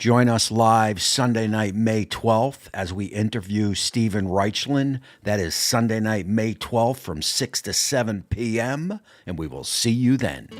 Join us live Sunday night, May 12th, as we interview Stephen Reichlin. That is Sunday night, May 12th from 6 to 7 p.m., and we will see you then.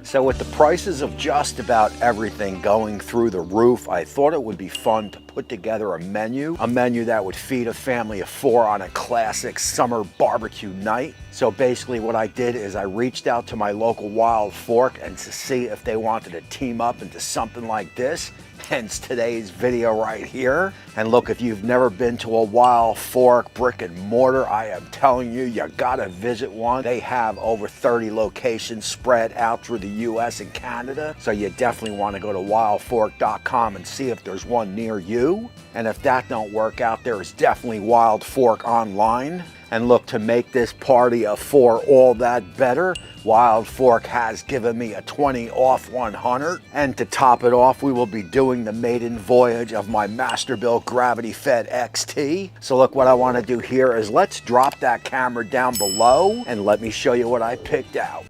So with the prices of just about everything going through the roof, I thought it would be fun to put together a menu that would feed a family of 4 on a classic summer barbecue night. So basically what I did is I reached out to my local Wild Fork and to see if they wanted to team up into something like this. Hence today's video right here. And look, if you've never been to a Wild Fork brick and mortar, I am telling you, you gotta visit one. They have over 30 locations spread out through the US and Canada. So you definitely wanna go to wildfork.com and see if there's one near you. And if that don't work out, there is definitely Wild Fork online. And look, to make this party of 4 all that better, Wild Fork has given me a 20 off 100. And to top it off, we will be doing the maiden voyage of my Masterbuilt Gravity XT. So look, what I want to do here is let's drop that camera down below and let me show you what I picked out.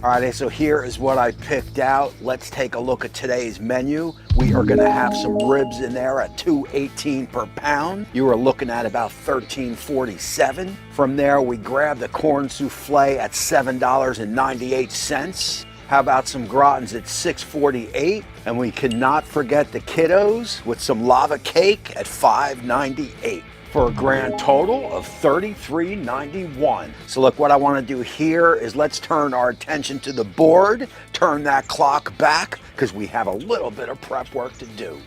All right, so here is what I picked out. Let's take a look at today's menu. We are gonna have some ribs in there at $2.18 per pound. You are looking at about $13.47. From there, we grab the corn souffle at $7.98. How about some gratins at $6.48? And we cannot forget the kiddos with some lava cake at $5.98. For a grand total of $33.91. So look, what I want to do here is let's turn our attention to the board, turn that clock back, because we have a little bit of prep work to do.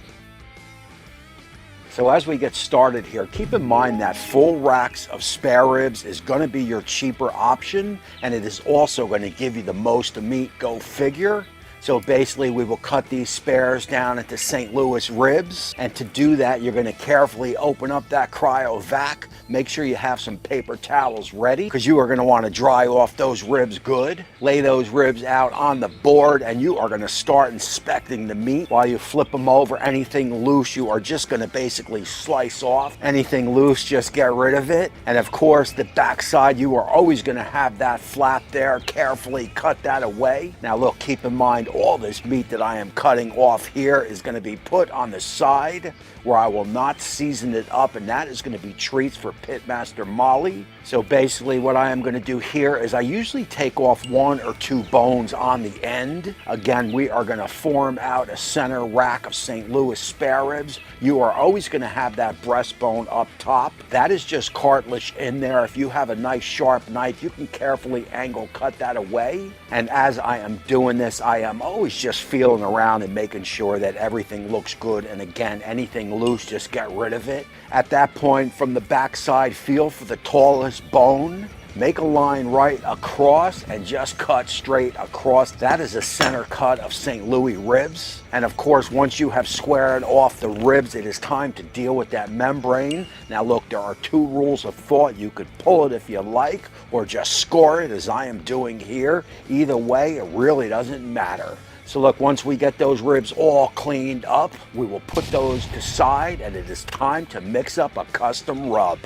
So as we get started here, keep in mind that full racks of spare ribs is going to be your cheaper option, and it is also going to give you the most meat, go figure. So basically we will cut these spares down into St. Louis ribs. And to do that, you're gonna carefully open up that cryovac. Make sure you have some paper towels ready because you are gonna wanna dry off those ribs good. Lay those ribs out on the board and you are gonna start inspecting the meat. While you flip them over, anything loose, you are just gonna basically slice off. Anything loose, just get rid of it. And of course, the backside, you are always gonna have that flap there. Carefully cut that away. Now look, keep in mind, all this meat that I am cutting off here is going to be put on the side where I will not season it up, and that is going to be treats for Pitmaster Molly. So basically what I am going to do here is I usually take off 1 or 2 bones on the end. Again, we are going to form out a center rack of St. Louis spare ribs. You are always going to have that breastbone up top. That is just cartilage in there. If you have a nice sharp knife, you can carefully angle cut that away. And as I am doing this, I am always just feeling around and making sure that everything looks good. And again, anything loose, just get rid of it. At that point, from the backside, feel for the tallest bone. Make a line right across and just cut straight across. That is a center cut of St. Louis ribs. And of course, once you have squared off the ribs, it is time to deal with that membrane. Now look, there are 2 rules of thought. You could pull it if you like, or just score it as I am doing here. Either way, it really doesn't matter. So look, once we get those ribs all cleaned up, we will put those to side, and it is time to mix up a custom rub.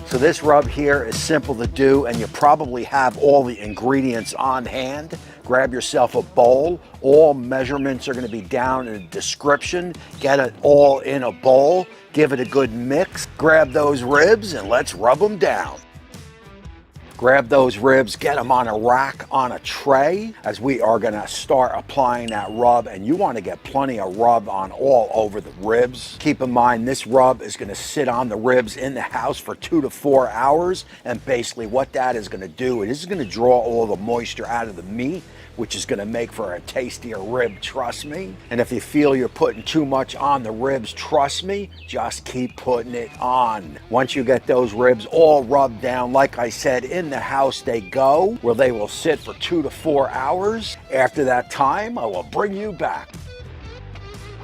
So this rub here is simple to do, and you probably have all the ingredients on hand. Grab yourself a bowl. All measurements are going to be down in the description. Get it all in a bowl. Give it a good mix. Grab those ribs and let's rub them down. Grab those ribs, get them on a rack, on a tray, as we are gonna start applying that rub, and you wanna get plenty of rub on all over the ribs. Keep in mind, this rub is gonna sit on the ribs in the house for 2 to 4 hours, and basically what that is gonna do, it is gonna draw all the moisture out of the meat, which is gonna make for a tastier rib, trust me. And if you feel you're putting too much on the ribs, trust me, just keep putting it on. Once you get those ribs all rubbed down, like I said, in the house they go, where they will sit for 2 to 4 hours. After that time, I will bring you back.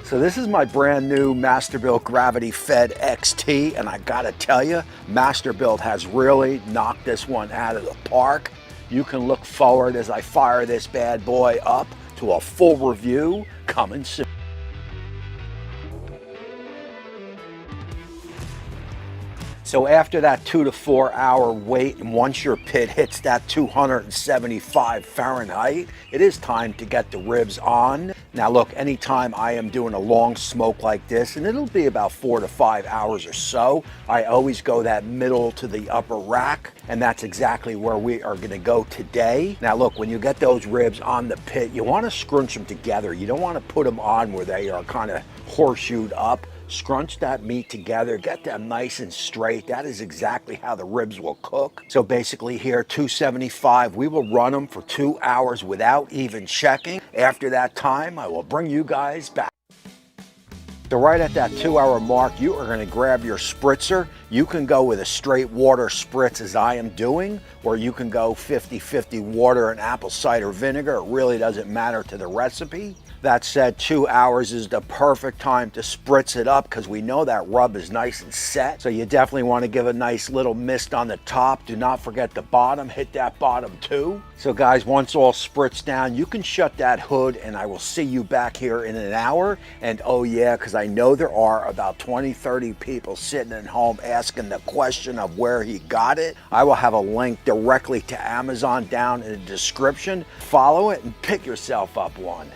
So this is my brand new Masterbuilt Gravity XT, and I gotta tell you, Masterbuilt has really knocked this one out of the park. You can look forward as I fire this bad boy up to a full review coming soon. So after that 2 to 4 hour wait, and once your pit hits that 275 Fahrenheit, it is time to get the ribs on. Now look, anytime I am doing a long smoke like this, and it'll be about 4 to 5 hours or so, I always go that middle to the upper rack, and that's exactly where we are gonna go today. Now look, when you get those ribs on the pit, you wanna scrunch them together. You don't wanna put them on where they are kind of horseshoed up. Scrunch that meat together, get them nice and straight. That is exactly how the ribs will cook. So basically here, 275, we will run them for 2 hours without even checking. After that time, I will bring you guys back. So right at that 2 hour mark, you are gonna grab your spritzer. You can go with a straight water spritz as I am doing, or you can go 50-50 water and apple cider vinegar. It really doesn't matter to the recipe. That said, 2 hours is the perfect time to spritz it up because we know that rub is nice and set. So you definitely want to give a nice little mist on the top. Do not forget the bottom, hit that bottom too. So guys, once all spritzed down, you can shut that hood and I will see you back here in an hour. And oh yeah, because I know there are about 20-30 people sitting at home asking the question of where he got it. I will have a link directly to Amazon down in the description. Follow it and pick yourself up one.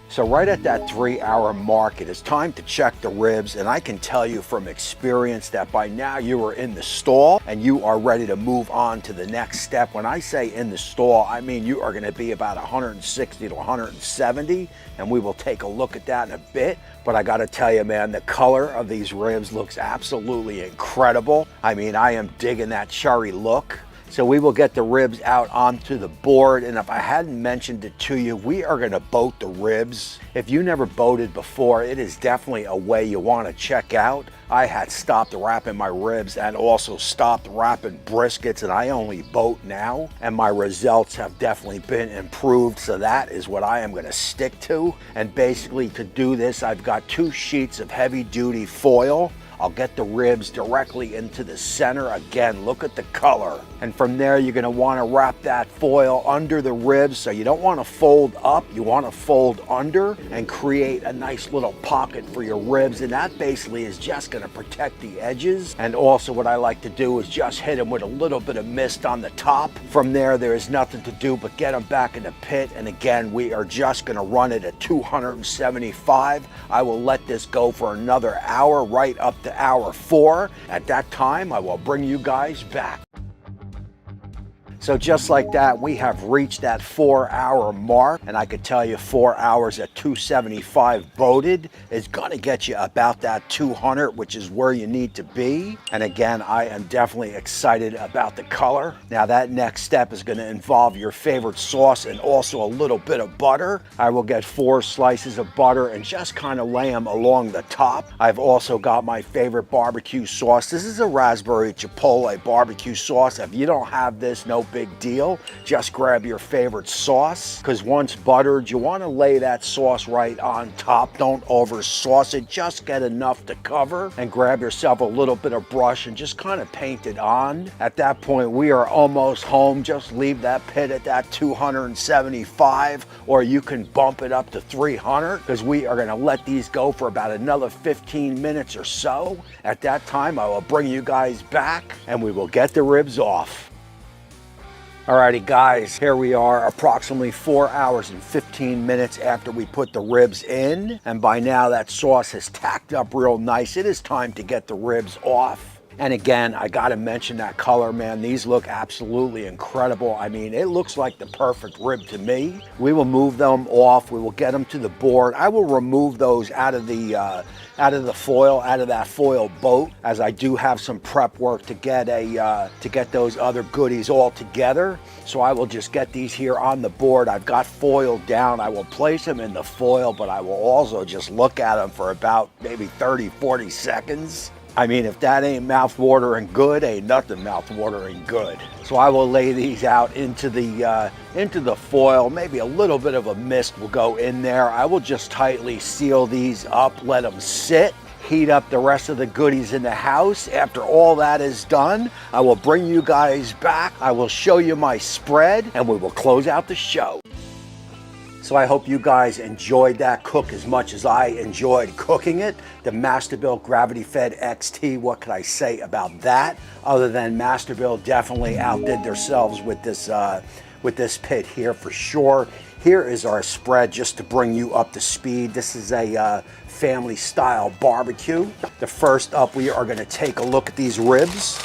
So right at that 3 hour mark, it is time to check the ribs, and I can tell you from experience that by now you are in the stall and you are ready to move on to the next step. When I say in the stall, I mean you are going to be about 160 to 170, and we will take a look at that in a bit. But I got to tell you, man, the color of these ribs looks absolutely incredible. I mean, I am digging that cherry look. So we will get the ribs out onto the board, and if I hadn't mentioned it to you, we are gonna boat the ribs. If you never boated before, it is definitely a way you wanna check out. I had stopped wrapping my ribs and also stopped wrapping briskets, and I only boat now, and my results have definitely been improved, so that is what I am gonna stick to. And basically to do this, I've got 2 sheets of heavy duty foil. I'll get the ribs directly into the center. Again, look at the color. And from there, you're gonna wanna wrap that foil under the ribs. So you don't wanna fold up, you wanna fold under and create a nice little pocket for your ribs. And that basically is just gonna protect the edges. And also what I like to do is just hit them with a little bit of mist on the top. From there, there is nothing to do but get them back in the pit. And again, we are just gonna run it at 275. I will let this go for another hour, right up to hour 4. At that time, I will bring you guys back. So just like that, we have reached that 4 hour mark, and I could tell you 4 hours at 275 boated is gonna get you about that 200, which is where you need to be. And again, I am definitely excited about the color. Now that next step is gonna involve your favorite sauce and also a little bit of butter. I will get 4 slices of butter and just kind of lay them along the top. I've also got my favorite barbecue sauce. This is a raspberry chipotle barbecue sauce. If you don't have this, no big deal. Just grab your favorite sauce, because once buttered, you want to lay that sauce right on top. Don't over sauce it, just get enough to cover, and grab yourself a little bit of brush and just kind of paint it on. At that point, we are almost home. Just leave that pit at that 275, or you can bump it up to 300, because we are going to let these go for about another 15 minutes or so. At that time, I will bring you guys back and we will get the ribs off. Alrighty guys, here we are approximately 4 hours and 15 minutes after we put the ribs in, and by now that sauce has tacked up real nice. It is time to get the ribs off. And again, I gotta mention that color, man. These look absolutely incredible. I mean, it looks like the perfect rib to me. We will move them off. We will get them to the board. I will remove those out of the foil, out of that foil boat, as I do have some prep work to get those other goodies all together. So I will just get these here on the board. I've got foil down. I will place them in the foil, but I will also just look at them for about maybe 30-40 seconds. I mean, if that ain't mouth-watering good, ain't nothing mouth-watering good. So I will lay these out into the foil. Maybe a little bit of a mist will go in there. I will just tightly seal these up, let them sit, heat up the rest of the goodies in the house. After all that is done, I will bring you guys back. I will show you my spread, and we will close out the show. So I hope you guys enjoyed that cook as much as I enjoyed cooking it. The Masterbuilt Gravity Fed XT, what could I say about that? Other than Masterbuilt definitely outdid themselves with this pit here for sure. Here is our spread just to bring you up to speed. This is a family style barbecue. The first up, we are gonna take a look at these ribs.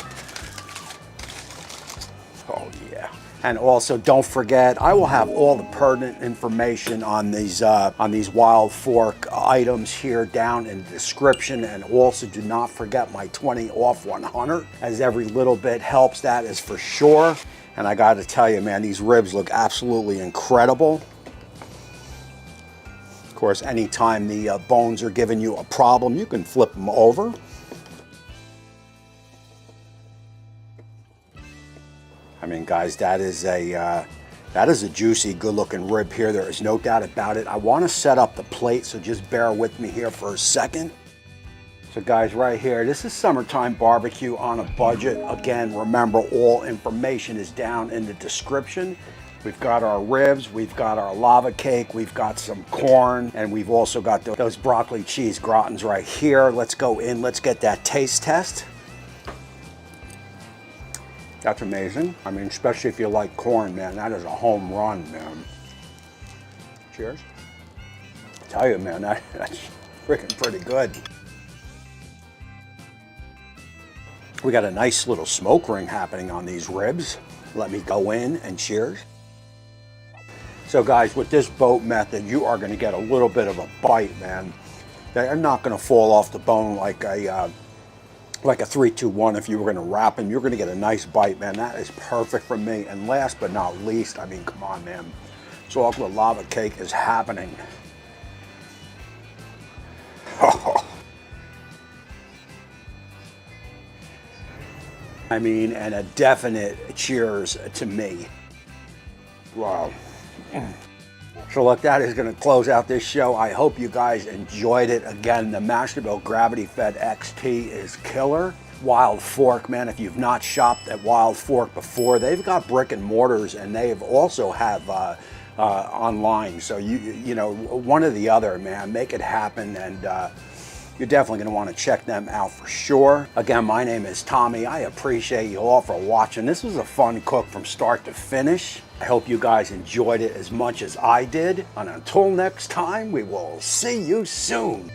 Oh yeah. And also don't forget, I will have all the pertinent information on these Wild Fork items here down in the description. And also do not forget my 20 off 100, as every little bit helps, that is for sure. And I got to tell you, man, these ribs look absolutely incredible. Of course, anytime the bones are giving you a problem, you can flip them over. I mean, guys, that is a juicy, good-looking rib here. There is no doubt about it. I want to set up the plate, so just bear with me here for a second. So guys, right here, this is summertime barbecue on a budget. Again, remember, all information is down in the description. We've got our ribs, we've got our lava cake, we've got some corn, and we've also got those broccoli cheese gratins right here. Let's go in, let's get that taste test. That's amazing. I mean, especially if you like corn, man, that is a home run, man. Cheers. I tell you, man, that's freaking pretty good. We got a nice little smoke ring happening on these ribs. Let me go in and cheers. So guys, with this boat method, you are gonna get a little bit of a bite, man. They're not gonna fall off the bone like a 3-2-1 if you were gonna wrap them. You're gonna get a nice bite, man. That is perfect for me. And last but not least, I mean, come on, man. Chocolate lava cake is happening. I mean, and a definite cheers to me. Wow. So look, that is going to close out this show. I hope you guys enjoyed it. Again, the Masterbuilt Gravity Fed XT is killer. Wild Fork, man, if you've not shopped at Wild Fork before, they've got brick and mortars, and they also have online. So you know, one or the other, man, make it happen. And you're definitely going to want to check them out for sure. Again, my name is Tommy. I appreciate you all for watching. This was a fun cook from start to finish. I hope you guys enjoyed it as much as I did. And until next time, we will see you soon.